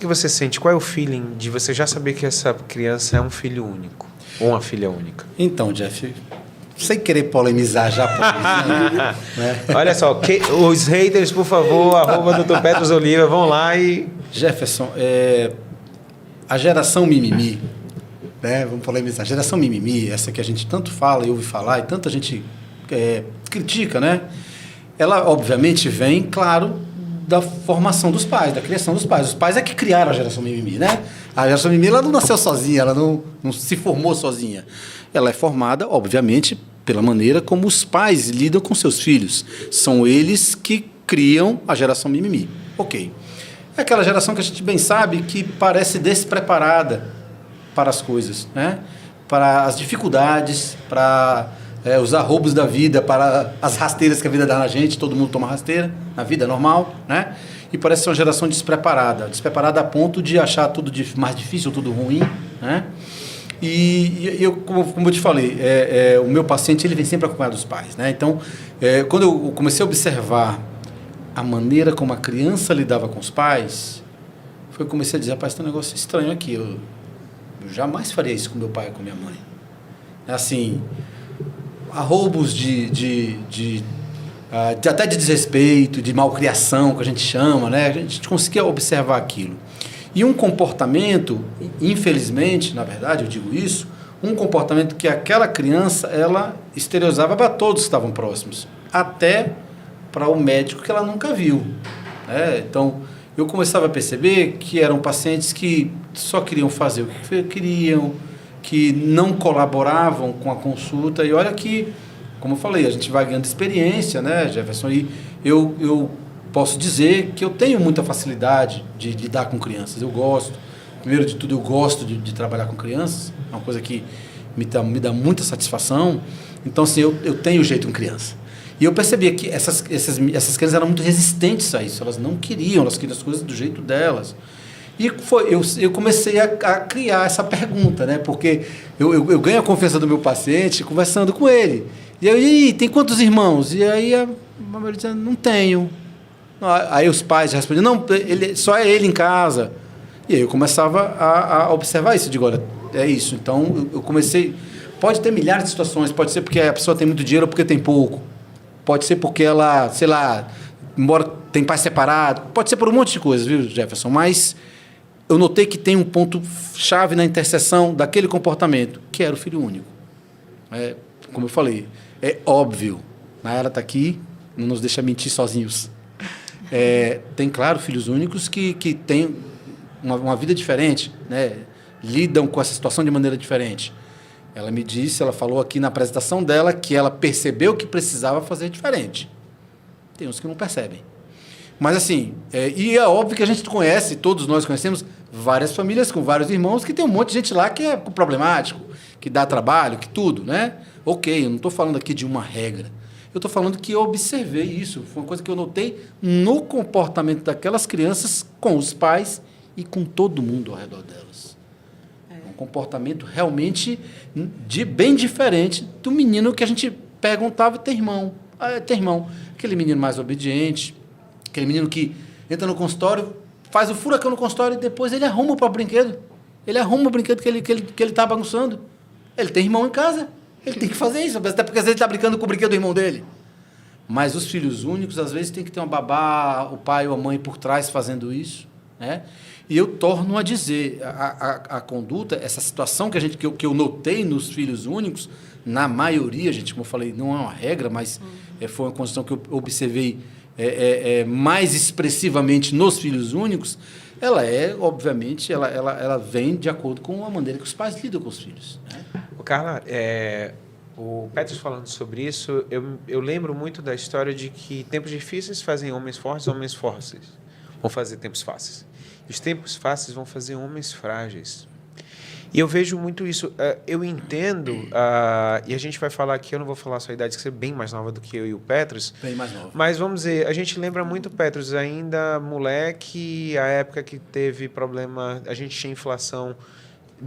que você sente? Qual é o feeling de você já saber que essa criança é um filho único? Ou uma filha única? Então, Jeff, sem querer polemizar já, né? Olha só, os haters, por favor, @Dr. Petros Oliva, vão lá e... Jefferson, a geração mimimi, né? Vamos polemizar. A geração mimimi, essa que a gente tanto fala e ouve falar, e tanta gente critica, né? Ela, obviamente, vem, claro, da formação dos pais, da criação dos pais. Os pais é que criaram a geração mimimi, né? A geração mimimi, ela não nasceu sozinha, ela não se formou sozinha. Ela é formada, obviamente, pela maneira como os pais lidam com seus filhos. São eles que criam a geração mimimi. Ok. É aquela geração que a gente bem sabe que parece despreparada para as coisas, né? Para as dificuldades, para os arroubos da vida, para as rasteiras que a vida dá na gente. Todo mundo toma rasteira na vida normal, né? E parece ser uma geração despreparada a ponto de achar tudo mais difícil, tudo ruim, né? E eu, como eu te falei, o meu paciente ele vem sempre acompanhado dos pais, né? Então, quando eu comecei a observar a maneira como a criança lidava com os pais, eu comecei a dizer, rapaz, tem um negócio estranho aqui, eu jamais faria isso com meu pai e com minha mãe. Assim, arroubos até de desrespeito, de malcriação, que a gente chama, né? A gente conseguia observar aquilo. E um comportamento, infelizmente, na verdade, eu digo isso, um comportamento que aquela criança, ela exteriorizava para todos que estavam próximos, até para o médico que ela nunca viu, né? Então, eu começava a perceber que eram pacientes que só queriam fazer o que queriam, que não colaboravam com a consulta. E olha que, como eu falei, a gente vai ganhando experiência, né, Jefferson? E eu posso dizer que eu tenho muita facilidade de lidar com crianças. Eu gosto, primeiro de tudo, eu gosto de trabalhar com crianças. É uma coisa que me dá muita satisfação. Então, assim, eu tenho jeito com criança. E eu percebia que essas crianças eram muito resistentes a isso. Elas não queriam, elas queriam as coisas do jeito delas. E eu comecei a criar essa pergunta, né? Porque eu ganho a confiança do meu paciente conversando com ele. E aí, tem quantos irmãos? E aí a maioria dizendo, não tenho. Aí os pais respondiam, não, só é ele em casa. E aí eu começava a observar isso. Eu digo, olha, é isso. Então eu comecei... Pode ter milhares de situações. Pode ser porque a pessoa tem muito dinheiro ou porque tem pouco. Pode ser porque ela, sei lá, embora tem pai separado. Pode ser por um monte de coisas, viu, Jefferson? Mas eu notei que tem um ponto-chave na interseção daquele comportamento, que era o filho único. Como eu falei, é óbvio. Nayara está aqui, não nos deixa mentir sozinhos. Tem, claro, filhos únicos que têm uma vida diferente, né? Lidam com essa situação de maneira diferente. Ela falou aqui na apresentação dela que ela percebeu que precisava fazer diferente. Tem uns que não percebem. Mas assim, e é óbvio que a gente conhece, todos nós conhecemos, várias famílias com vários irmãos que tem um monte de gente lá que é problemático, que dá trabalho, que tudo, né? Ok, eu não estou falando aqui de uma regra. Eu estou falando que eu observei isso. Foi uma coisa que eu notei no comportamento daquelas crianças com os pais e com todo mundo ao redor delas. Um comportamento realmente bem diferente do menino que a gente perguntava, tem irmão. Tem irmão. Aquele menino mais obediente, aquele menino que entra no consultório, faz o furacão no consultório e depois ele arruma o próprio brinquedo. Ele arruma o brinquedo que ele está bagunçando. Ele tem irmão em casa. Ele tem que fazer isso, até porque às vezes ele está brincando com o brinquedo do irmão dele. Mas os filhos únicos, às vezes, tem que ter uma babá, o pai ou a mãe por trás fazendo isso, né? E eu torno a dizer, a conduta, essa situação que eu notei nos filhos únicos, na maioria, gente, como eu falei, não é uma regra, mas foi uma condição que eu observei mais expressivamente nos filhos únicos, ela obviamente, ela vem de acordo com a maneira que os pais lidam com os filhos, né? Carla, o Petros falando sobre isso, eu lembro muito da história de que tempos difíceis fazem homens fortes vão fazer tempos fáceis. Os tempos fáceis vão fazer homens frágeis. E eu vejo muito isso. Eu entendo, e a gente vai falar aqui, eu não vou falar a sua idade, que você é bem mais nova do que eu e o Petros. Bem mais nova. Mas vamos dizer, a gente lembra muito o Petros, ainda moleque, a época que teve problema, a gente tinha inflação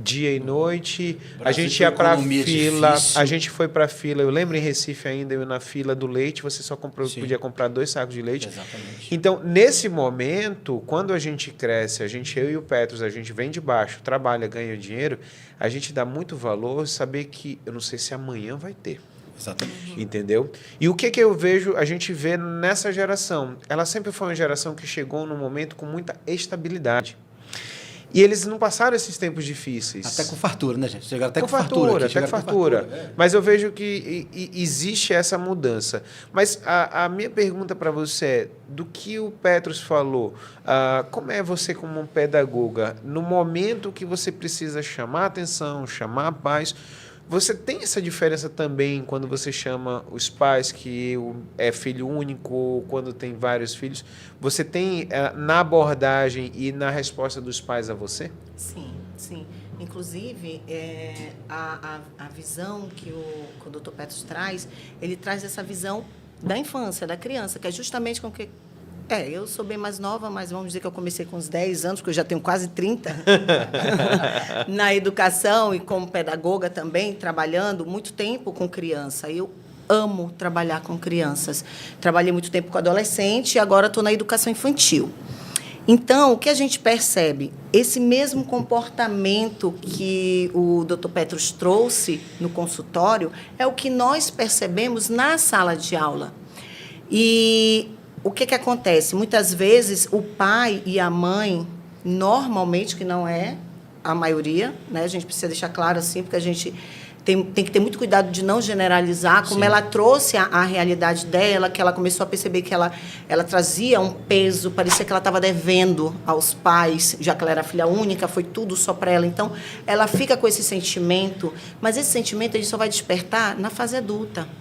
dia e noite. A Brasil gente tem ia para economia fila. difícil. A gente foi para fila. Eu lembro em Recife ainda, eu na fila do leite, você só Sim. podia comprar 2 sacos de leite. Exatamente. Então, nesse momento, quando a gente cresce, eu e o Petros, a gente vem de baixo, trabalha, ganha dinheiro, a gente dá muito valor saber que eu não sei se amanhã vai ter. Exatamente. Entendeu? E o que eu vejo, a gente vê nessa geração? Ela sempre foi uma geração que chegou num momento com muita estabilidade. E eles não passaram esses tempos difíceis. Até com fartura, né, gente? Chegaram até com com fartura. até com fartura. É. Mas eu vejo que existe essa mudança. Mas a minha pergunta para você é, do que o Petros falou, como é você como um pedagoga, no momento que você precisa chamar a atenção, chamar a paz, você tem essa diferença também quando você chama os pais, que é filho único, ou quando tem vários filhos? Você tem na abordagem e na resposta dos pais a você? Sim, sim. Inclusive, a visão que o Dr. Petros traz, ele traz essa visão da infância, da criança, que é justamente com que... eu sou bem mais nova, mas vamos dizer que eu comecei com uns 10 anos, porque eu já tenho quase 30, na educação e como pedagoga também, trabalhando muito tempo com criança. Eu amo trabalhar com crianças. Trabalhei muito tempo com adolescente e agora estou na educação infantil. Então, o que a gente percebe? Esse mesmo comportamento que o Dr. Petros trouxe no consultório é o que nós percebemos na sala de aula. E o que acontece? Muitas vezes, o pai e a mãe, normalmente, que não é a maioria, né? A gente precisa deixar claro assim, porque a gente tem que ter muito cuidado de não generalizar, como ela trouxe a realidade dela, que ela começou a perceber que ela trazia um peso, parecia que ela estava devendo aos pais, já que ela era filha única, foi tudo só para ela. Então, ela fica com esse sentimento, mas esse sentimento ele só vai despertar na fase adulta.